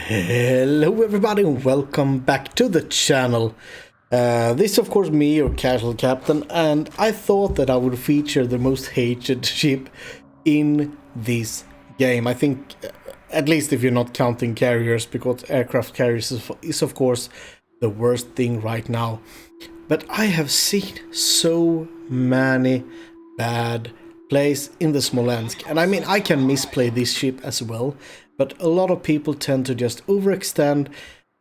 Hello everybody and welcome back to the channel. This is of course me, your casual captain, and I thought that I would feature the most hated ship in this game. I think, at least if you're not counting carriers, because aircraft carriers is of course the worst thing right now. But I have seen so many bad plays in the Smolensk, and I mean I can misplay this ship as well, but a lot of people tend to just overextend,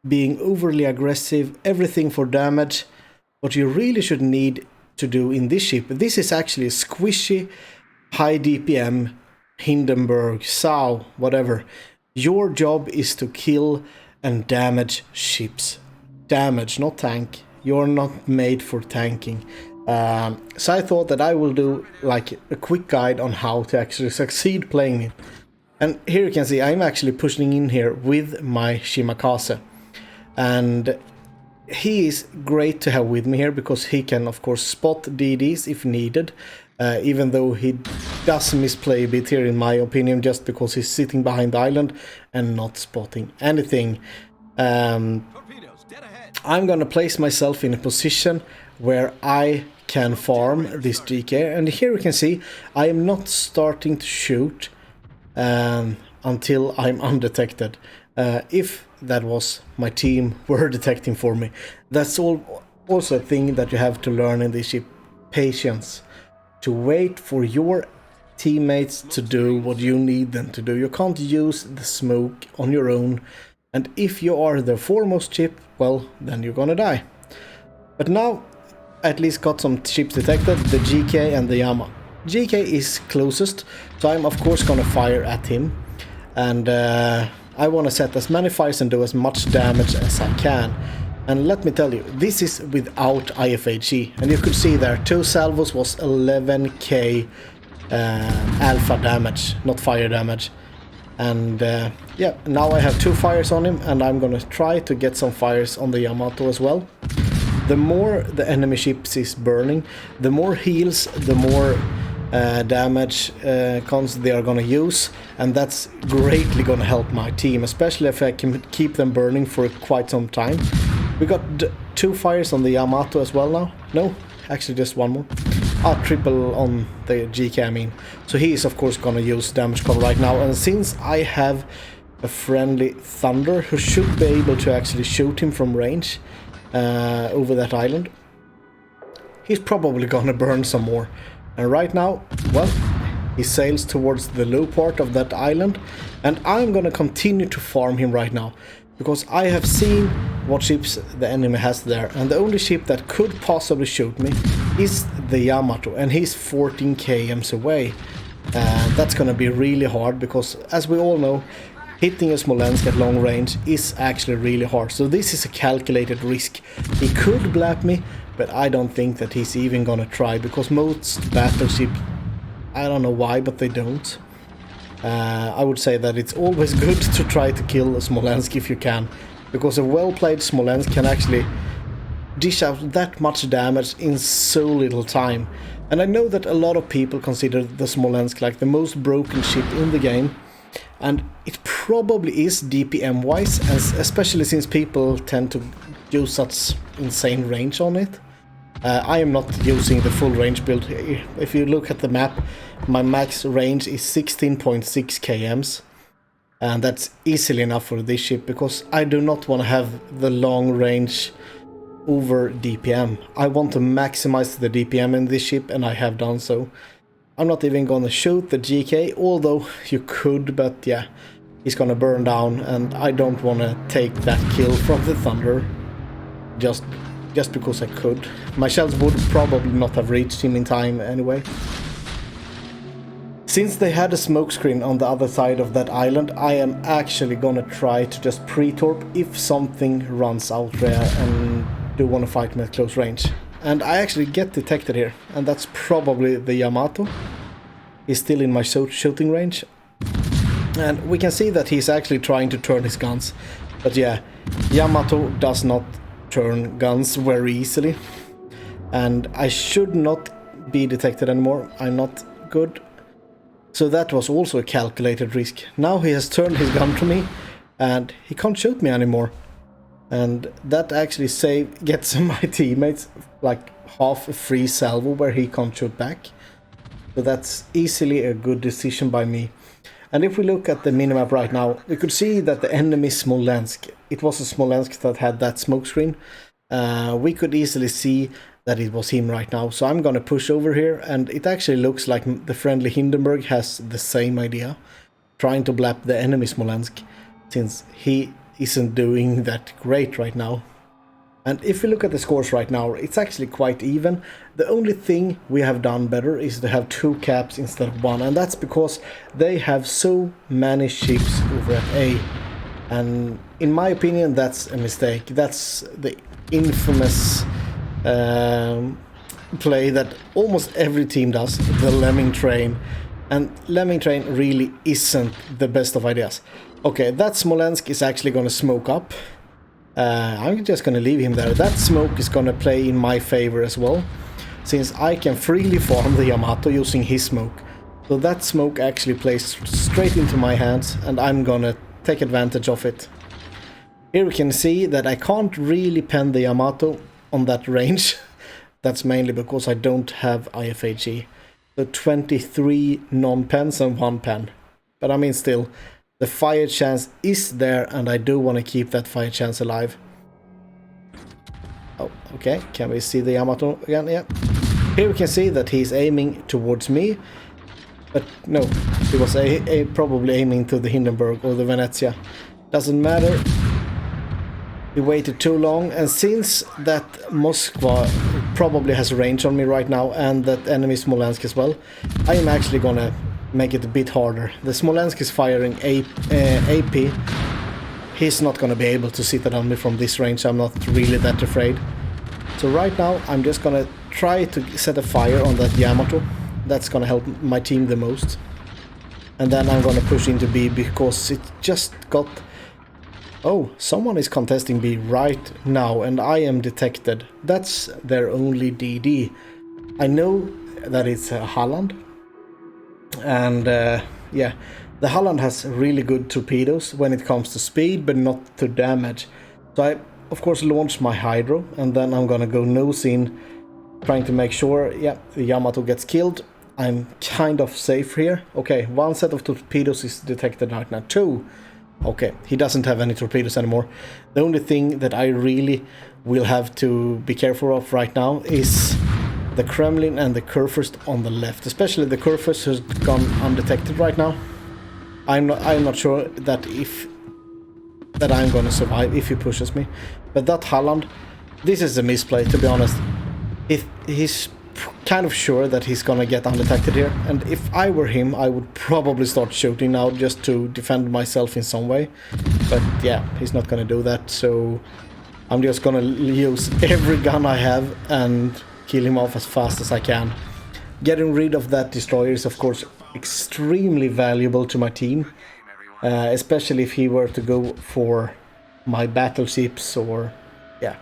being overly aggressive, everything for damage. What you really should need to do in this ship, this is actually a squishy, high DPM, Hindenburg, Sau, whatever. Your job is to kill and damage ships. Damage, not tank. You're not made for tanking. So I thought that I will do like a quick guide on how to actually succeed playing it. And here you can see I'm actually pushing in here with my Shimakaze. And he is great to have with me here because he can of course spot DDs if needed. Even though he does misplay a bit here in my opinion, just because he's sitting behind the island and not spotting anything. I'm gonna place myself in a position where I can farm this GK, and here you can see I am not starting to shoot until I'm undetected. If that was my team were detecting for me. That's also a thing that you have to learn in this ship. Patience. To wait for your teammates to do what you need them to do. You can't use the smoke on your own, and if you are the foremost ship, well, then you're gonna die. But now at least got some ships detected, the GK and the Yama. GK is closest, so I'm of course gonna fire at him, and I want to set as many fires and do as much damage as I can. And let me tell you, this is without IFHE, and you could see there 2 salvos was 11k alpha damage, not fire damage. And yeah, now I have 2 fires on him, and I'm gonna try to get some fires on the Yamato as well. The more the enemy ships is burning, the more heals, the more damage cons they are gonna use, and that's greatly gonna help my team, especially if I can keep them burning for quite some time. We got 2 fires on the Yamato as well now. No, actually just 1 more. Triple on the GK, I mean. So he is of course gonna use damage cover right now, and since I have a friendly Thunder who should be able to actually shoot him from range over that island, he's probably gonna burn some more. And right now, well, he sails towards the low part of that island, and I'm gonna continue to farm him right now, because I have seen what ships the enemy has there, and the only ship that could possibly shoot me is the Yamato, and he's 14 kms away. That's gonna be really hard, because as we all know, hitting a Smolensk at long range is actually really hard. So this is a calculated risk. He could blap me, but I don't think that he's even gonna try, because most battleships, I don't know why, but they don't. I would say that it's always good to try to kill a Smolensk if you can, because a well-played Smolensk can actually dish out that much damage in so little time. And I know that a lot of people consider the Smolensk like the most broken ship in the game, and it probably is DPM wise, especially since people tend to use such insane range on it. I am not using the full range build. If you look at the map, my max range is 16.6 kms, and that's easily enough for this ship, because I do not want to have the long range over DPM. I want to maximize the DPM in this ship, and I have done so. I'm not even gonna shoot the GK, although you could, but yeah, he's gonna burn down, and I don't wanna take that kill from the Thunder just because I could. My shells would probably not have reached him in time anyway. Since they had a smokescreen on the other side of that island, I am actually gonna try to just pre-torp if something runs out there and do wanna fight me at close range. And I actually get detected here, and that's probably the Yamato. He's still in my shooting range. And we can see that he's actually trying to turn his guns. But yeah, Yamato does not turn guns very easily. And I should not be detected anymore. I'm not good. So that was also a calculated risk. Now he has turned his gun to me, and he can't shoot me anymore. And that actually gets my teammates like half a free salvo where he can't shoot back. So that's easily a good decision by me. And if we look at the minimap right now, we could see that the enemy Smolensk, it was a Smolensk that had that smoke screen. We could easily see that it was him right now. So I'm gonna push over here, and it actually looks like the friendly Hindenburg has the same idea, trying to blap the enemy Smolensk, since he isn't doing that great right now. And if we look at the scores right now, it's actually quite even. The only thing we have done better is to have 2 caps instead of 1, and that's because they have so many ships over at A. And in my opinion, that's a mistake. That's the infamous play that almost every team does, the lemming train. And lemming train really isn't the best of ideas. Okay, that Smolensk is actually gonna smoke up. I'm just gonna leave him there. That smoke is gonna play in my favor as well, since I can freely farm the Yamato using his smoke. So that smoke actually plays straight into my hands, and I'm gonna take advantage of it. Here we can see that I can't really pen the Yamato on that range. That's mainly because I don't have IFHE. So 23 non-pens and 1 pen. But I mean, still, the fire chance is there, and I do want to keep that fire chance alive. Oh, okay. Can we see the Yamato again? Yeah. Here we can see that he's aiming towards me. But no, he was probably aiming to the Hindenburg or the Venezia. Doesn't matter. He waited too long, and since that Moskva probably has range on me right now, and that enemy Smolensk as well, I am actually gonna make it a bit harder. The Smolensk is firing AP. He's not gonna be able to sit on me from this range. I'm not really that afraid. So right now I'm just gonna try to set a fire on that Yamato. That's gonna help my team the most. And then I'm gonna push into B, because it just got... Oh, someone is contesting B right now, and I am detected. That's their only DD. I know that it's Holland. And yeah, the Holland has really good torpedoes when it comes to speed, but not to damage. So I, of course, launched my Hydro, and then I'm gonna go nose in, trying to make sure, yeah, the Yamato gets killed. I'm kind of safe here. Okay, 1 set of torpedoes is detected right now. 2. Okay, he doesn't have any torpedoes anymore. The only thing that I really will have to be careful of right now is the Kremlin and the Kurfürst on the left. Especially the Kurfürst has gone undetected right now. I'm not sure that I'm gonna survive if he pushes me. But that Holland, this is a misplay, to be honest. He's kind of sure that he's gonna get undetected here, and if I were him, I would probably start shooting now just to defend myself in some way. But yeah, he's not gonna do that, so I'm just gonna use every gun I have and kill him off as fast as I can. Getting rid of that destroyer is of course extremely valuable to my team, especially if he were to go for my battleships, or yeah.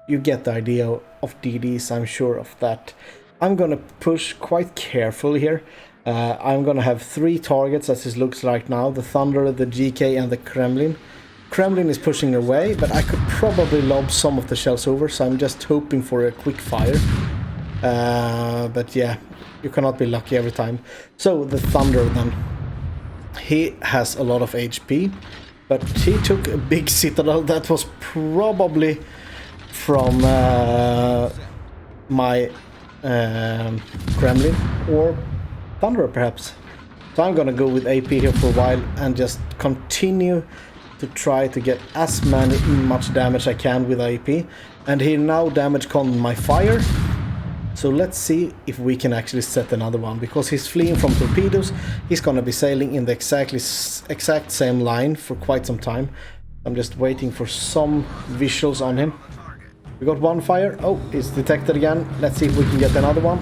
You get the idea of DDs, I'm sure of that. I'm gonna push quite carefully here. I'm gonna have 3 targets as it looks right now. The Thunder, the GK and the Kremlin. Kremlin is pushing away, but I could probably lob some of the shells over, so I'm just hoping for a quick fire. But yeah, you cannot be lucky every time. So the Thunder then. He has a lot of HP, but he took a big citadel that was probably from my Kremlin or Thunder perhaps. So I'm gonna go with AP here for a while and just continue to try to get as much damage I can with AP. And he now damage con my fire. So let's see if we can actually set another one, because he's fleeing from torpedoes. He's gonna be sailing in the exact same line for quite some time. I'm just waiting for some visuals on him. We got 1 fire. Oh, it's detected again. Let's see if we can get another one.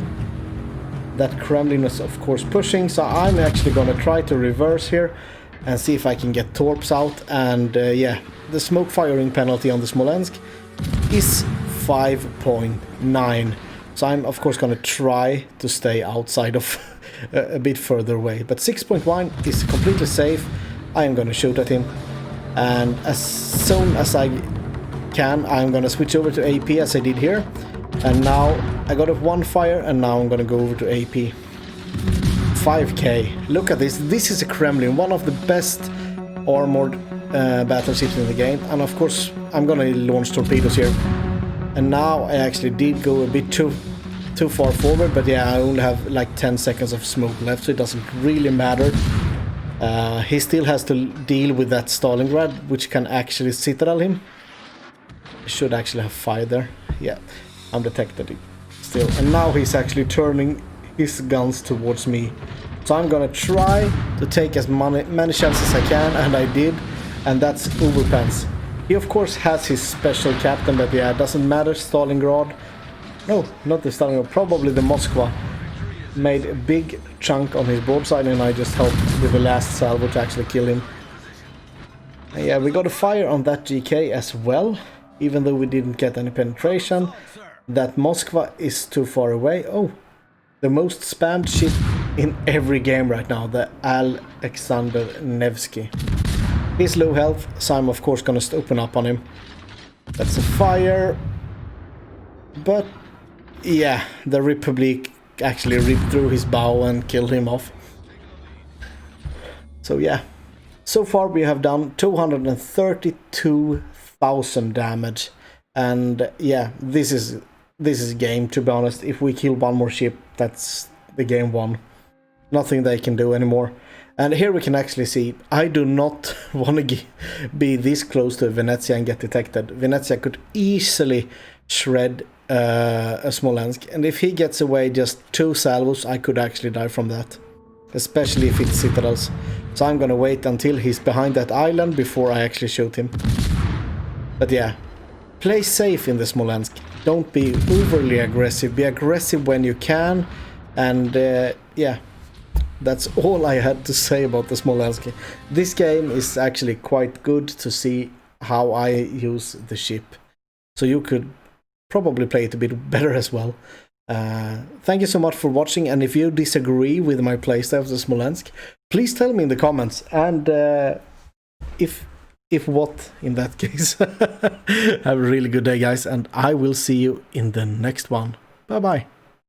That Kremlin is of course pushing, so I'm actually gonna try to reverse here and see if I can get torps out. And yeah, the smoke firing penalty on the Smolensk is 5.9. So I'm of course gonna try to stay outside of a bit further away. But 6.1 is completely safe. I am gonna shoot at him. And as soon as I can, I'm gonna switch over to AP as I did here. And now I got off one fire, and now I'm gonna go over to AP. 5k. Look at this. This is a Kremlin, one of the best armored battleships in the game. And of course, I'm gonna launch torpedoes here. And now I actually did go a bit too far forward, but yeah, I only have like 10 seconds of smoke left, so it doesn't really matter. He still has to deal with that Stalingrad, which can actually citadel him. Should actually have fire there. Yeah, I'm detected still. And now he's actually turning his guns towards me. So I'm gonna try to take as many shots as I can, and I did. And that's overpants. He of course has his special captain, but yeah, it doesn't matter. Stalingrad. No, not the Stalingrad, probably the Moskva. Made a big chunk on his broadside, and I just helped with the last salvo to actually kill him. And yeah, we got a fire on that GK as well, even though we didn't get any penetration. That Moskva is too far away. Oh, the most spammed ship in every game right now, the Alexander Nevsky. He's low health, so I'm of course gonna open up on him. That's a fire. But yeah, the Republic actually ripped through his bow and killed him off. So yeah, so far we have done 232,000 damage. And yeah, this is game, to be honest. If we kill one more ship, that's the game won. Nothing they can do anymore. And here we can actually see, I do not want to be this close to Venezia and get detected. Venezia could easily shred a Smolensk, and if he gets away just 2 salvos, I could actually die from that. Especially if it's citadels. So I'm gonna wait until he's behind that island before I actually shoot him. But yeah, play safe in the Smolensk. Don't be overly aggressive. Be aggressive when you can. And yeah, that's all I had to say about the Smolensk. This game is actually quite good to see how I use the ship. So you could probably play it a bit better as well. Thank you so much for watching, and if you disagree with my playstyle of the Smolensk, please tell me in the comments. And if what, in that case. Have a really good day, guys, and I will see you in the next one. Bye bye.